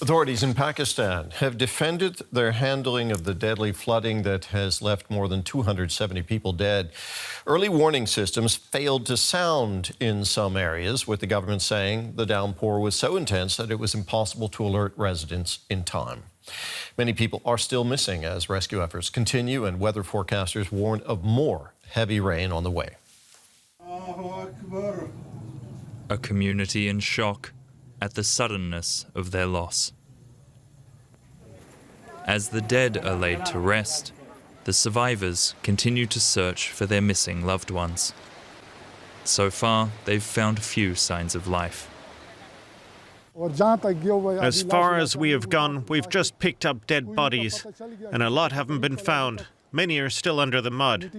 Authorities in Pakistan have defended their handling of the deadly flooding that has left more than 270 people dead. Early warning systems failed to sound in some areas, with the government saying the downpour was so intense that it was impossible to alert residents in time. Many people are still missing as rescue efforts continue, and weather forecasters warn of more heavy rain on the way. A community in shock at the suddenness of their loss. As the dead are laid to rest, the survivors continue to search for their missing loved ones. So far, they've found few signs of life. As far as we have gone, we've just picked up dead bodies, and a lot haven't been found. Many are still under the mud.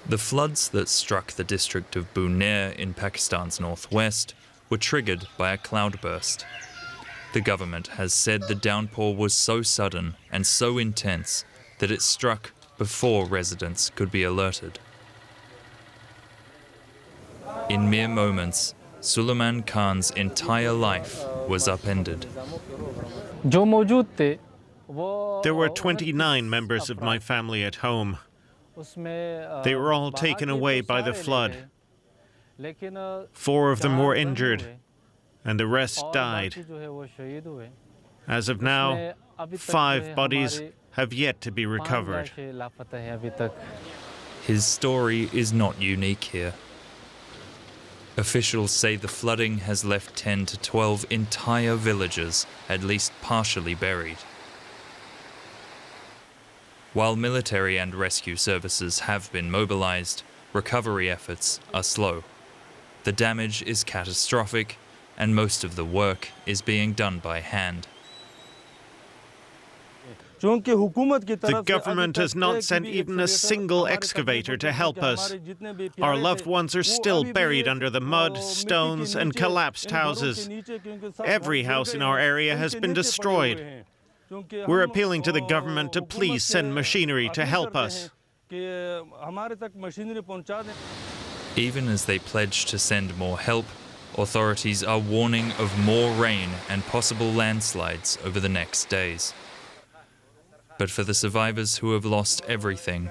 The floods that struck the district of Buner in Pakistan's northwest were triggered by a cloudburst. The government has said the downpour was so sudden and so intense that it struck before residents could be alerted. In mere moments, Suleiman Khan's entire life was upended. There were 29 members of my family at home. They were all taken away by the flood. 4 of them were injured, and the rest died. As of now, 5 bodies have yet to be recovered. His story is not unique here. Officials say the flooding has left 10 to 12 entire villages at least partially buried. While military and rescue services have been mobilized, recovery efforts are slow. The damage is catastrophic, and most of the work is being done by hand. The government has not sent even a single excavator to help us. Our loved ones are still buried under the mud, stones, and collapsed houses. Every house in our area has been destroyed. We're appealing to the government to please send machinery to help us. Even as they pledge to send more help, authorities are warning of more rain and possible landslides over the next days. But for the survivors who have lost everything,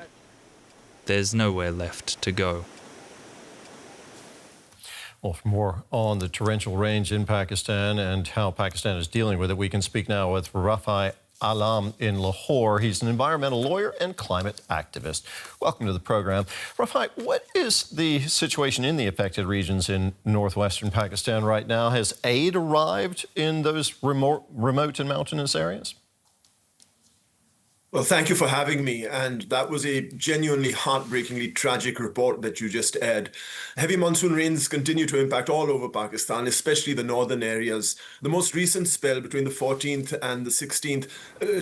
there's nowhere left to go. Well, for more on the torrential rains in Pakistan and how Pakistan is dealing with it, we can speak now with Rafay Alam in Lahore. He's an environmental lawyer and climate activist. Welcome to the program. Rafay, what is the situation in the affected regions in northwestern Pakistan right now? Has aid arrived in those remote and mountainous areas? Well, thank you for having me. And that was a genuinely heartbreakingly tragic report that you just aired. Heavy monsoon rains continue to impact all over Pakistan, especially the northern areas. The most recent spell between the 14th and the 16th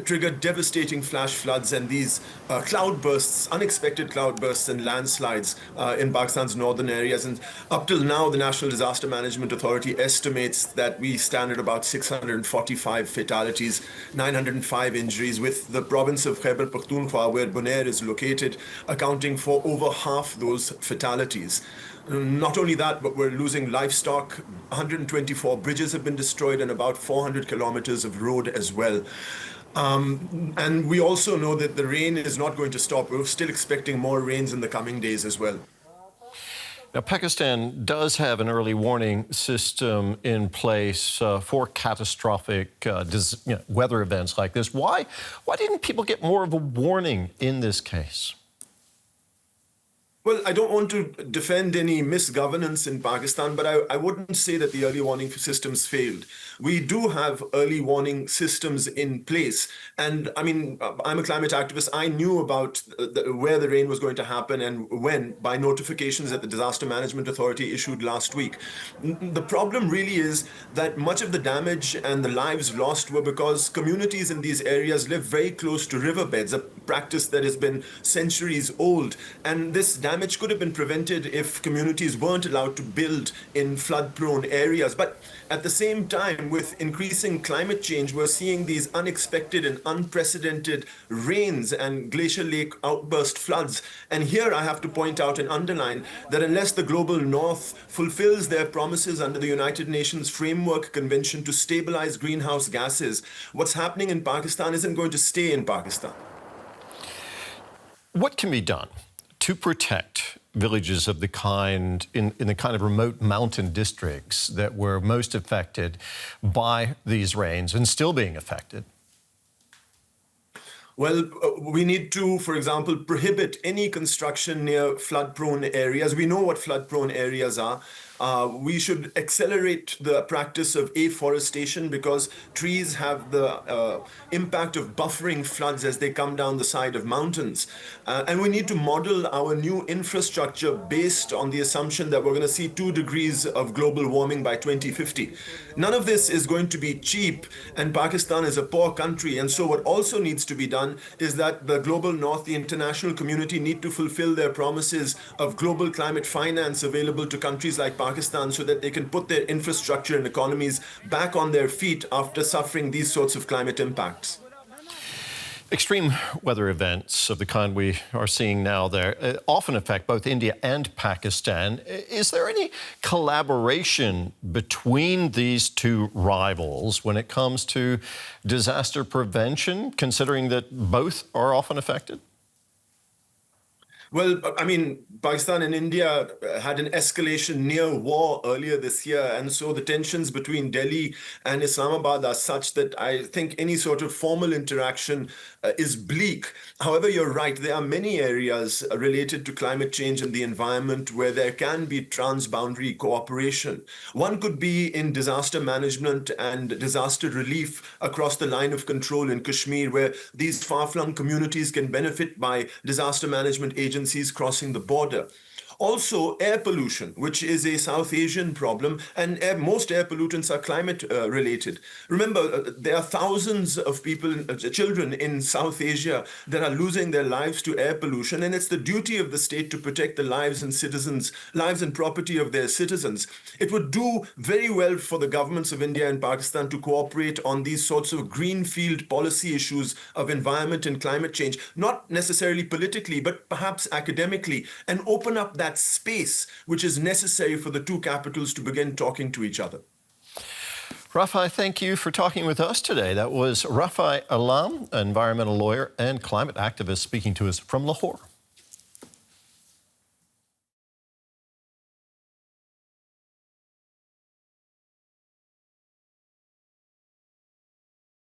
triggered devastating flash floods and these cloudbursts, unexpected cloudbursts and landslides in Pakistan's northern areas. And up till now, the National Disaster Management Authority estimates that we stand at about 645 fatalities, 905 injuries, with the province of Khyber Pakhtunkhwa, where Buner is located, accounting for over half those fatalities. Not only that, but we're losing livestock. 124 bridges have been destroyed and about 400 kilometers of road as well. And we also know that the rain is not going to stop. We're still expecting more rains in the coming days as well. Now, Pakistan does have an early warning system in place for catastrophic weather events like this. Why didn't people get more of a warning in this case? Well, I don't want to defend any misgovernance in Pakistan, but I wouldn't say that the early warning systems failed. We do have early warning systems in place. And I mean, I'm a climate activist. I knew about where the rain was going to happen and when by notifications that the Disaster Management Authority issued last week. The problem really is that much of the damage and the lives lost were because communities in these areas live very close to riverbeds. practice that has been centuries old. And this damage could have been prevented if communities weren't allowed to build in flood-prone areas. But at the same time, with increasing climate change, we're seeing these unexpected and unprecedented rains and glacial lake outburst floods. And here I have to point out and underline that unless the global north fulfills their promises under the United Nations Framework Convention to stabilize greenhouse gases, what's happening in Pakistan isn't going to stay in Pakistan. What can be done to protect villages of the kind in the kind of remote mountain districts that were most affected by these rains and still being affected? Well, we need to, for example, prohibit any construction near flood-prone areas. We know what flood-prone areas are. We should accelerate the practice of afforestation because trees have the impact of buffering floods as they come down the side of mountains. And we need to model our new infrastructure based on the assumption that we're going to see 2 degrees of global warming by 2050. None of this is going to be cheap, and Pakistan is a poor country. And so what also needs to be done is that the global north, the international community, need to fulfill their promises of global climate finance available to countries like Pakistan so that they can put their infrastructure and economies back on their feet after suffering these sorts of climate impacts. Extreme weather events of the kind we are seeing now there often affect both India and Pakistan. Is there any collaboration between these two rivals when it comes to disaster prevention, considering that both are often affected? Well, I mean, Pakistan and India had an escalation near war earlier this year. And so the tensions between Delhi and Islamabad are such that I think any sort of formal interaction is bleak. However, you're right. There are many areas related to climate change and the environment where there can be transboundary cooperation. One could be in disaster management and disaster relief across the line of control in Kashmir, where these far-flung communities can benefit by disaster management agencies crossing the border. Also, air pollution, which is a South Asian problem, and most air pollutants are climate related. Remember, there are thousands of people, children in South Asia that are losing their lives to air pollution, and it's the duty of the state to protect the lives and property of their citizens. It would do very well for the governments of India and Pakistan to cooperate on these sorts of greenfield policy issues of environment and climate change, not necessarily politically, but perhaps academically, and open up that space which is necessary for the two capitals to begin talking to each other. Rafay, thank you for talking with us today. That was Rafay Alam, environmental lawyer and climate activist, speaking to us from Lahore.